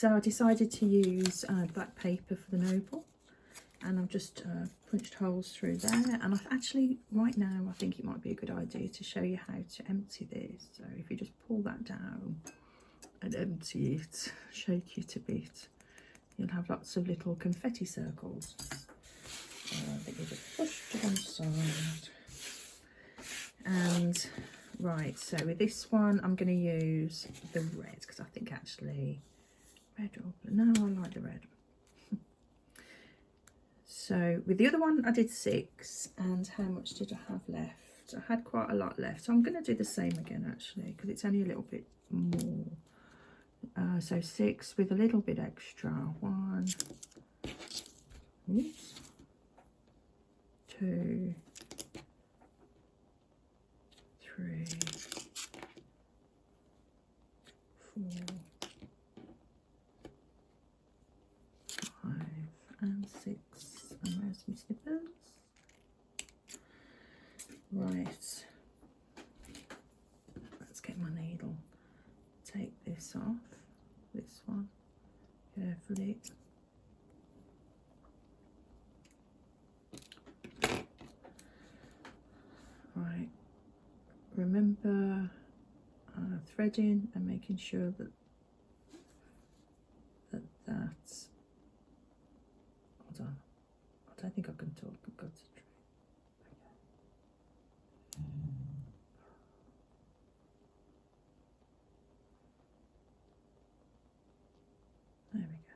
So I decided to use black paper for the Noble, and I've just punched holes through there. And I've actually, right now, I think it might be a good idea to show you how to empty this. So if you just pull that down and empty it, shake it a bit, you'll have lots of little confetti circles. I think you just push to one side. And right, so with this one, I'm going to use the red, because I think actually red or blue. No, I like the red. So with the other one, I did 6. And how much did I have left? I had quite a lot left. So I'm going to do the same again, actually, because it's only a little bit more. So 6 with a little bit extra. 1, oops, 2, 3, 4, 5 and 6. And there's my snippers. Right, let's get my needle. Take this off, this one, carefully. Right, remember threading and making sure that that's, hold on, I don't think I can talk, I've got to try. There we go.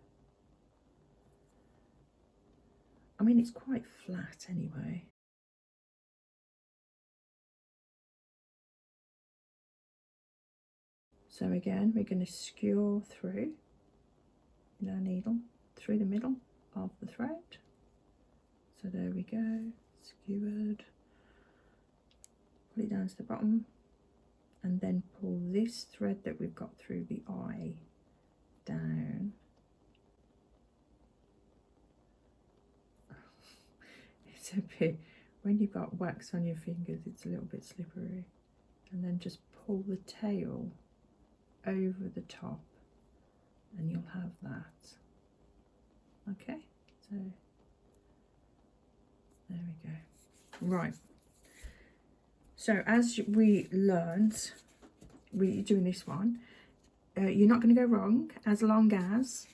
I mean, it's quite flat anyway. So again, we're going to skewer through with our needle through the middle of the thread. So there we go, skewered. Pull it down to the bottom, and then pull this thread that we've got through the eye down. It's a bit, when you've got wax on your fingers, it's a little bit slippery. And then just pull the tail over the top, and you'll have that. Okay, so there we go. Right, so as we learned, we're doing this one, you're not going to go wrong as long as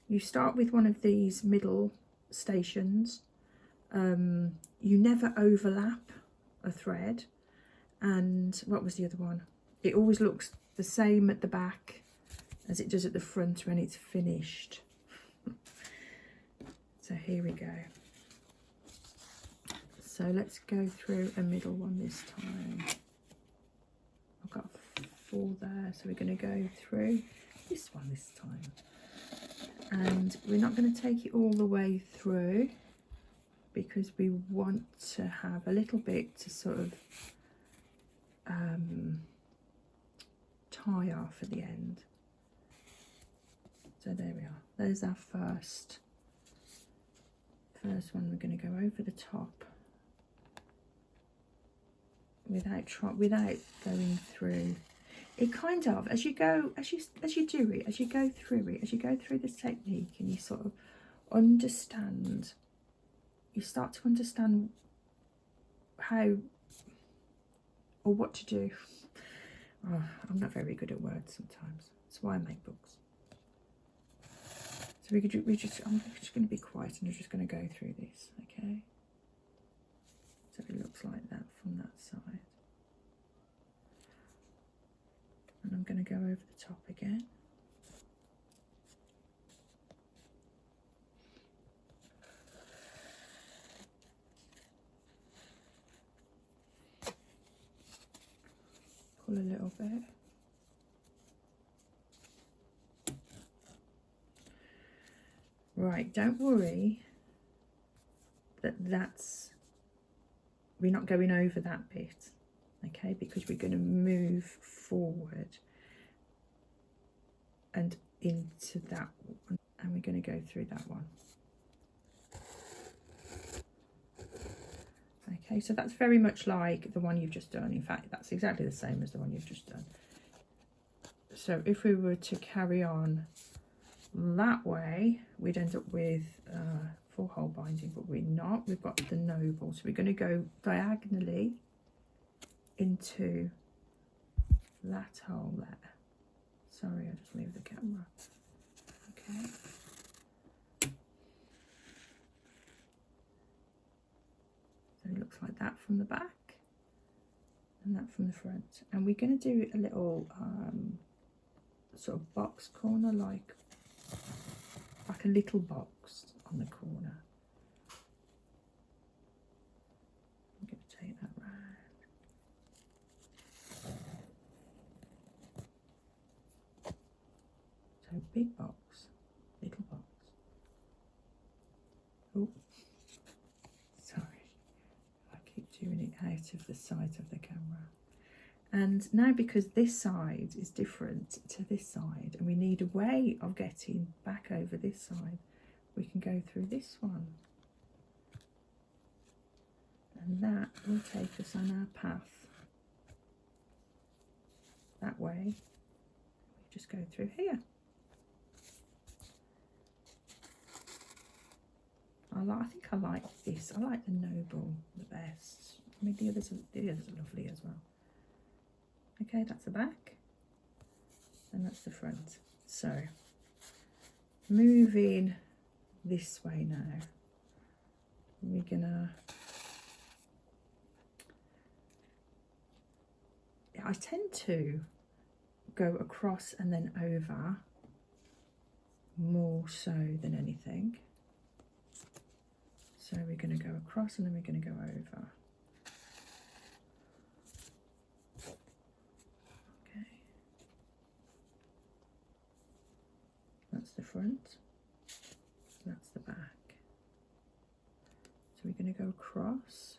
you start with one of these middle stations. You never overlap a thread. And what was the other one? It always looks the same at the back as it does at the front when it's finished. So here we go. So let's go through a middle one this time. I've got 4 there, so we're going to go through this one this time. And we're not going to take it all the way through, because we want to have a little bit to sort of tie off at the end. So there we are. There's our first one. We're going to go over the top without going through. It kind of, as you go, as you do it, as you go through this technique, and you sort of understand, you start to understand how or what to do. Oh, I'm not very good at words sometimes. That's why I make books. So I'm just going to be quiet, and I'm just going to go through this, okay? So it looks like that from that side. And I'm going to go over the top again. Pull a little bit. Right, don't worry we're not going over that bit, okay, because we're going to move forward and into that one, and we're going to go through that one. Okay, so that's very much like the one you've just done. In fact, that's exactly the same as the one you've just done. So if we were to carry on That way we'd end up with 4-hole binding, but we're not. We've got the Noble, so we're going to go diagonally into that hole there. Sorry, I just moved the camera. Okay. So it looks like that from the back and that from the front. And we're going to do a little sort of box corner, like a little box on the corner. I'm going to take that round. So big box, little box. Oh, sorry. I keep doing it out of the sight of the camera. And now, because this side is different to this side, and we need a way of getting back over this side, we can go through this one. And that will take us on our path. That way, we just go through here. I think I like this. I like the Noble the best. I mean, the others are lovely as well. Okay, that's the back, and that's the front. So, moving this way now, we're gonna, I tend to go across and then over more so than anything. So we're going to go across and then we're going to go over. Okay. That's the front. That's the back. So we're going to go across.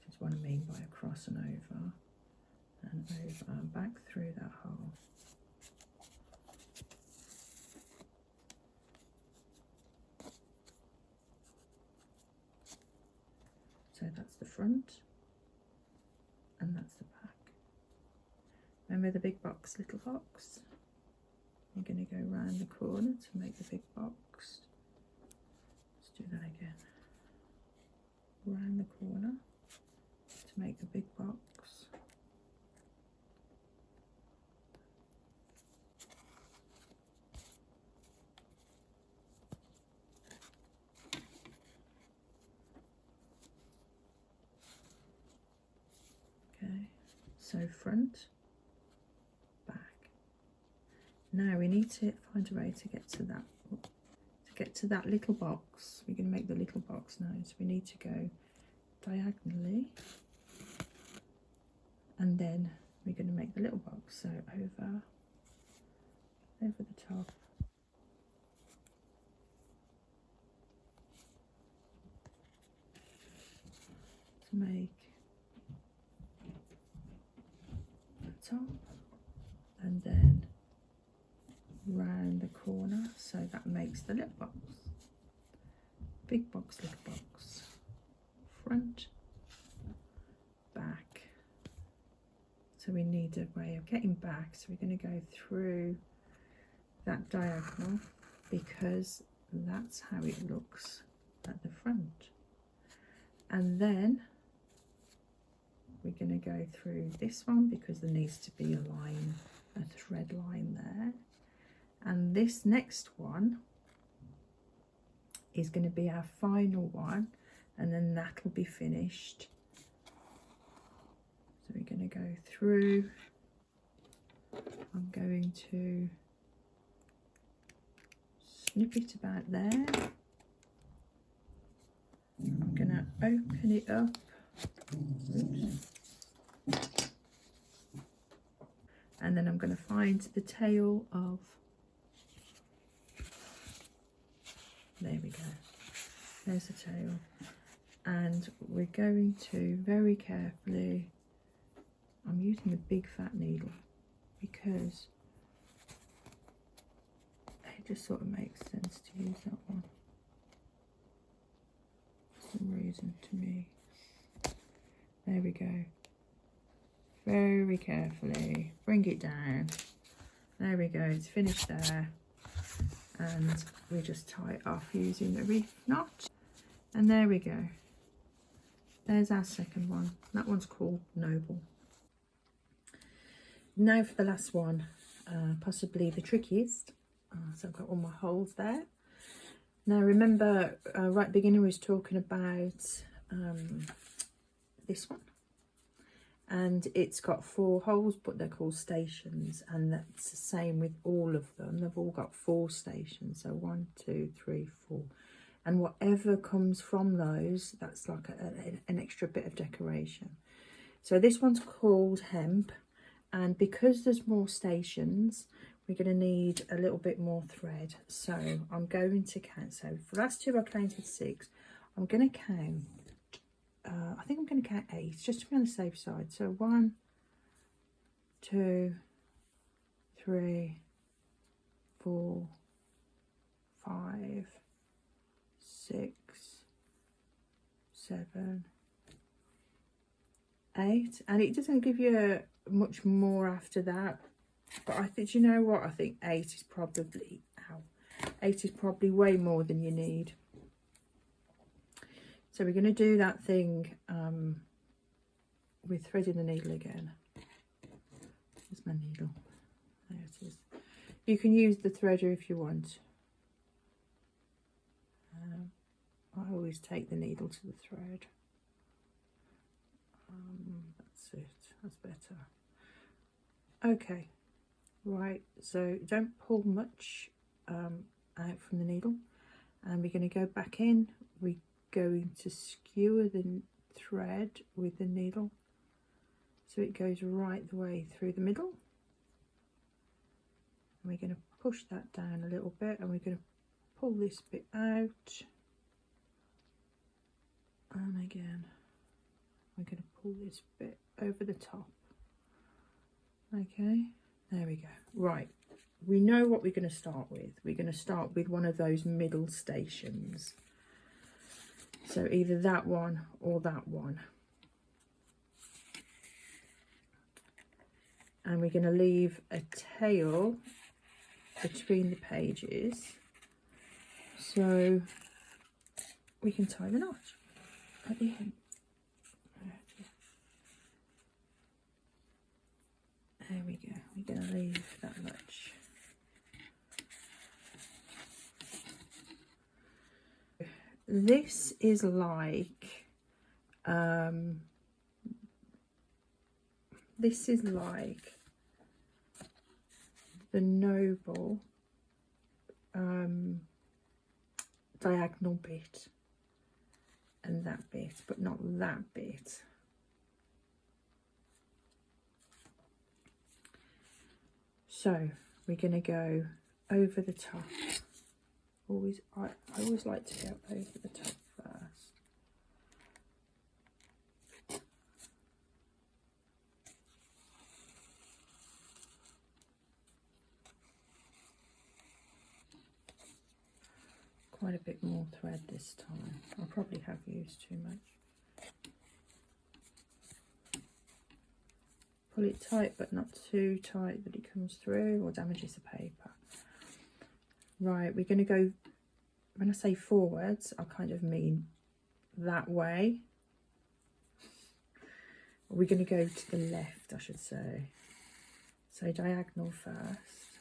That's what I mean by across and over. And over and back through that hole. So that's the front and that's the back. Remember the big box, little box? You're going to go round the corner to make the big box. Let's do that again. Round the corner to make the big box. So front, back. Now we need to find a way to get to that little box. We're going to make the little box now, so we need to go diagonally, and then we're going to make the little box. So over the top. To make top, and then round the corner, so that makes the little box. Big box, little box, front, back. So we need a way of getting back, so we're going to go through that diagonal because that's how it looks at the front. And then we're going to go through this one because there needs to be a line, a thread line there. And this next one is going to be our final one, and then that'll be finished. So we're going to go through. I'm going to snip it about there. I'm going to open it up. Oops. And then I'm going to find the tail of, there we go, there's the tail, and we're going to very carefully, I'm using the big fat needle because it just sort of makes sense to use that one for some reason to me. There we go. very carefully, bring it down. There we go, it's finished there. And we just tie it off using the reef knot. And there we go. There's our second one. That one's called Noble. Now for the last one, possibly the trickiest. So I've got all my holes there. Now remember, right at the beginning we was talking about this one. And it's got 4 holes, but they're called stations, and that's the same with all of them. They've all got 4 stations, so 1, 2, 3, 4, and whatever comes from those, that's like an extra bit of decoration. So this one's called hemp, and because there's more stations, we're going to need a little bit more thread. So I'm going to count. So for the last 2 I counted 6. I'm going to count. I think I'm going to count 8 just to be on the safe side. So 1, 2, 3, 4, 5, 6, 7, 8. And it doesn't give you much more after that. But I think, you know what? I think 8 is probably, 8 is probably way more than you need. So we're going to do that thing with threading the needle again. Where's my needle? There it is. You can use the threader if you want. I always take the needle to the thread. That's it. That's better. Okay. Right. So don't pull much out from the needle. And we're going to go back in. We're going to skewer the thread with the needle so it goes right the way through the middle, and we're going to push that down a little bit, and we're going to pull this bit out, and again we're going to pull this bit over the top. Okay, there we go. Right, we know what we're going to start with. We're going to start with one of those middle stations. So either that one or that one. And we're going to leave a tail between the pages so we can tie the knot at the end. There we go. We're going to leave that much. This is like the Noble diagonal bit and that bit, but not that bit. So we're going to go over the top. I always like to go over the top first. Quite a bit more thread this time. I probably have used too much. Pull it tight, but not too tight that it comes through or damages the paper. Right, we're going to go, when I say forwards, I kind of mean that way. We're going to go to the left, I should say. So diagonal first.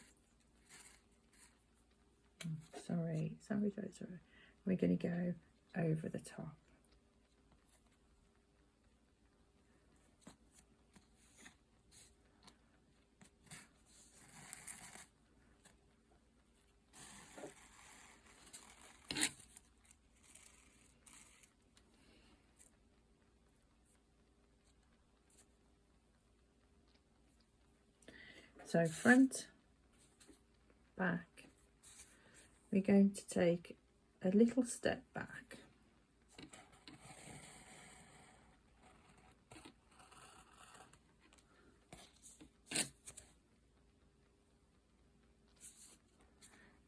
Sorry. We're going to go over the top. So front, back. We're going to take a little step back.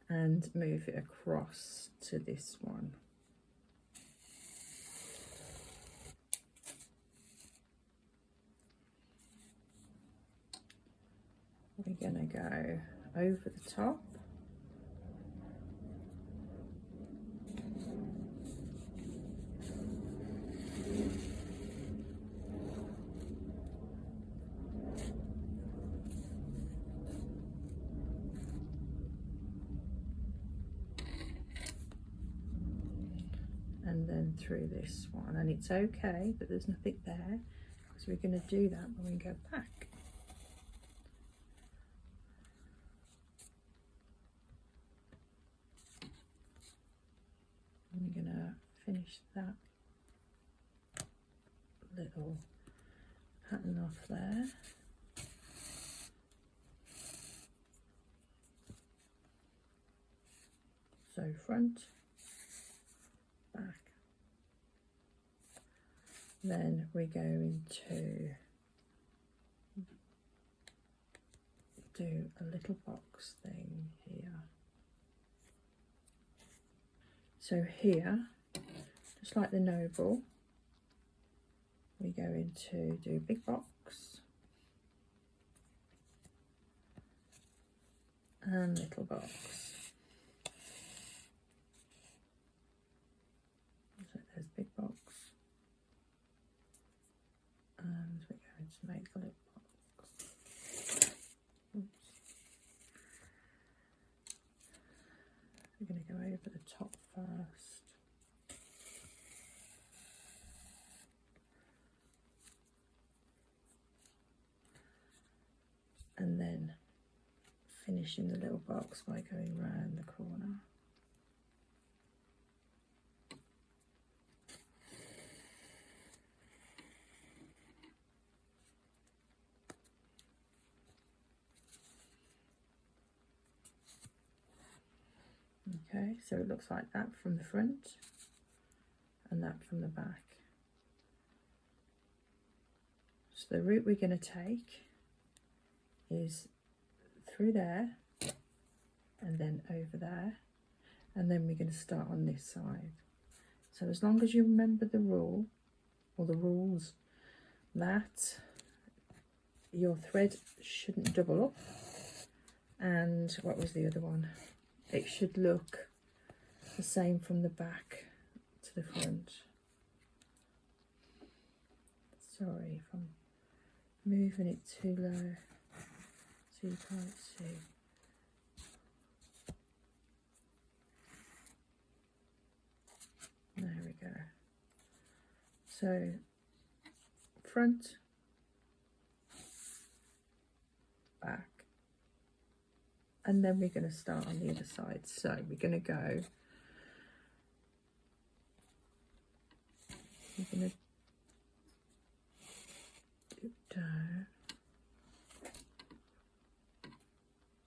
And move it across to this one. we're going to go over the top. And then through this one, and it's okay that there's nothing there because we're going to do that when we go back. I'm going to finish that little pattern off there. So front, back. Then we're going to do a little box thing here. So here, just like the Noble, we're going to do big box and little box. So there's big box, and we're going to make a little box. Oops. We're going to go over the top first. And then finishing the little box by going round the corner. Okay, so it looks like that from the front and that from the back. So the route we're going to take is through there and then over there, and then we're going to start on this side. So as long as you remember the rule, or the rules, that your thread shouldn't double up, and what was the other one? It should look the same from the back to the front. Sorry if I'm moving it too low so you can't see. There we go. So front, back, and then we're going to start on the other side. So we're going to go, we're going to dip down,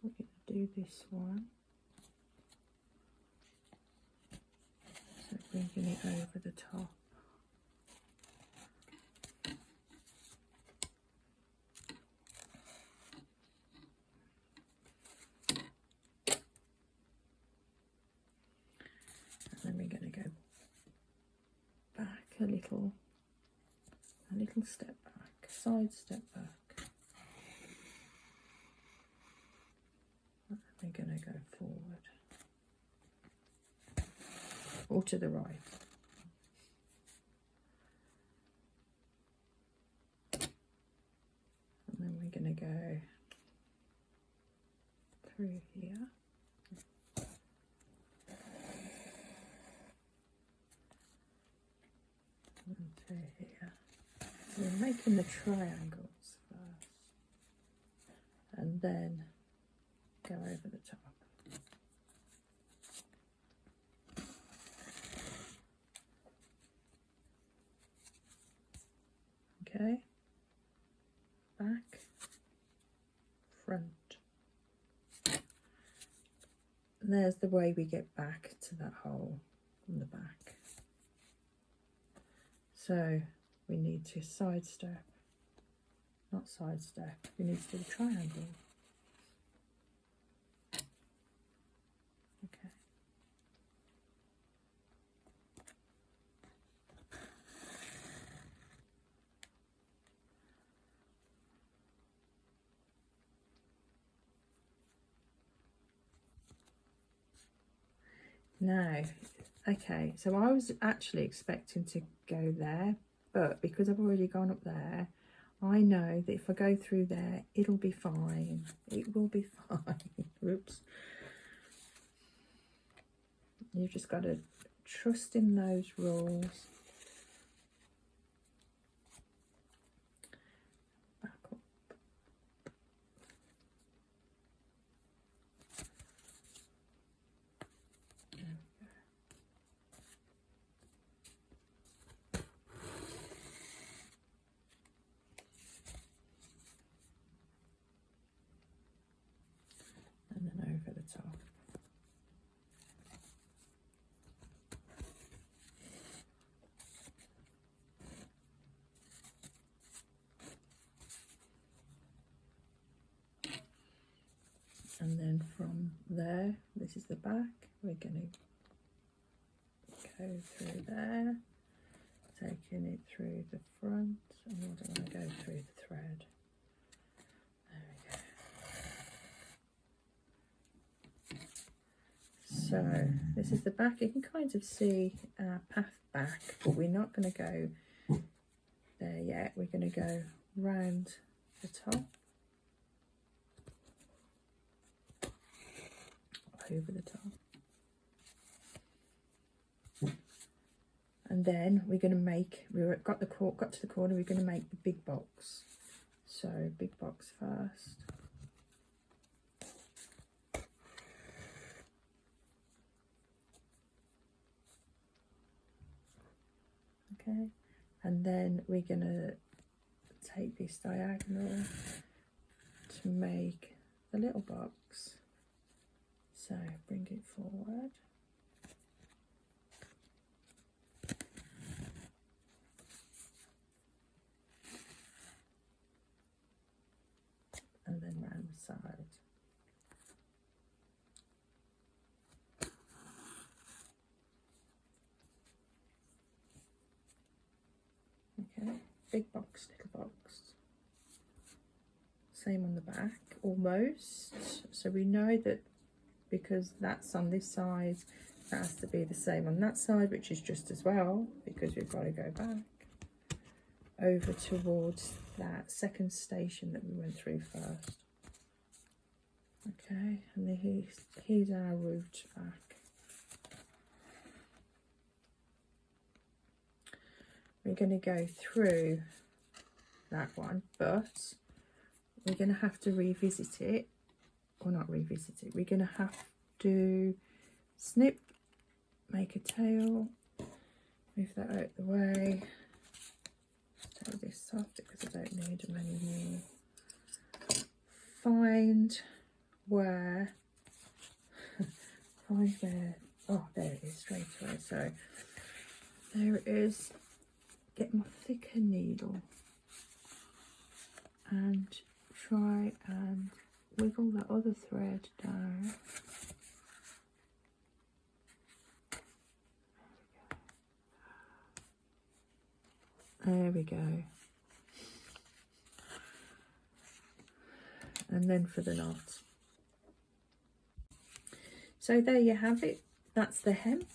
we're going to do this one, so bringing it over the top. And then we're going to go back a little step back, side step back. And we're going to go forward or to the right. And then we're going to go through here. And through here. So we're making the triangles first, and then go over the top. Okay, back, front. And there's the way we get back to that hole from the back. So we need to sidestep, not sidestep, we need to do a triangle. Okay. Now, okay, so I was actually expecting to go there, but because I've already gone up there, I know that if I go through there, it'll be fine. It will be fine. Oops. You've just got to trust in those rules. Back up. There we go. And then over the top. And then from there, this is the back, we're going to go through there, taking it through the front, and I don't want to go through the thread. There we go. So this is the back. You can kind of see our path back, but we're not going to go there yet. We're going to go round the top. Over the top, and then we're going to make, got to the corner, we're going to make the big box. So big box first. Okay, and then we're going to take this diagonal to make the little box. So bring it forward. And then round the side. Okay, big box, little box. Same on the back, almost. So we know that because that's on this side, that has to be the same on that side, which is just as well, because we've got to go back over towards that second station that we went through first. Okay, and then here's our route back. We're going to go through that one, but we're going to have to revisit it. Or not revisit it, we're going to have to snip, make a tail, move that out the way, take this off because I don't need them anymore, find where, oh there it is straight away, so there it is, get my thicker needle and try and wiggle the other thread down. There we go. And then for the knot. So there you have it. That's the hemp,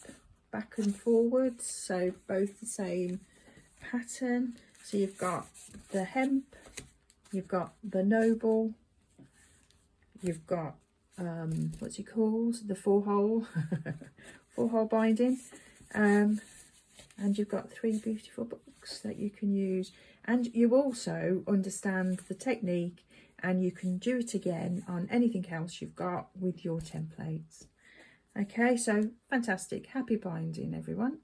back and forwards. So both the same pattern. So you've got the hemp, you've got the Noble, you've got what's it called, the 4-hole 4-hole binding, and you've got 3 beautiful books that you can use, and you also understand the technique and you can do it again on anything else you've got with your templates. Okay, so fantastic. Happy binding, everyone.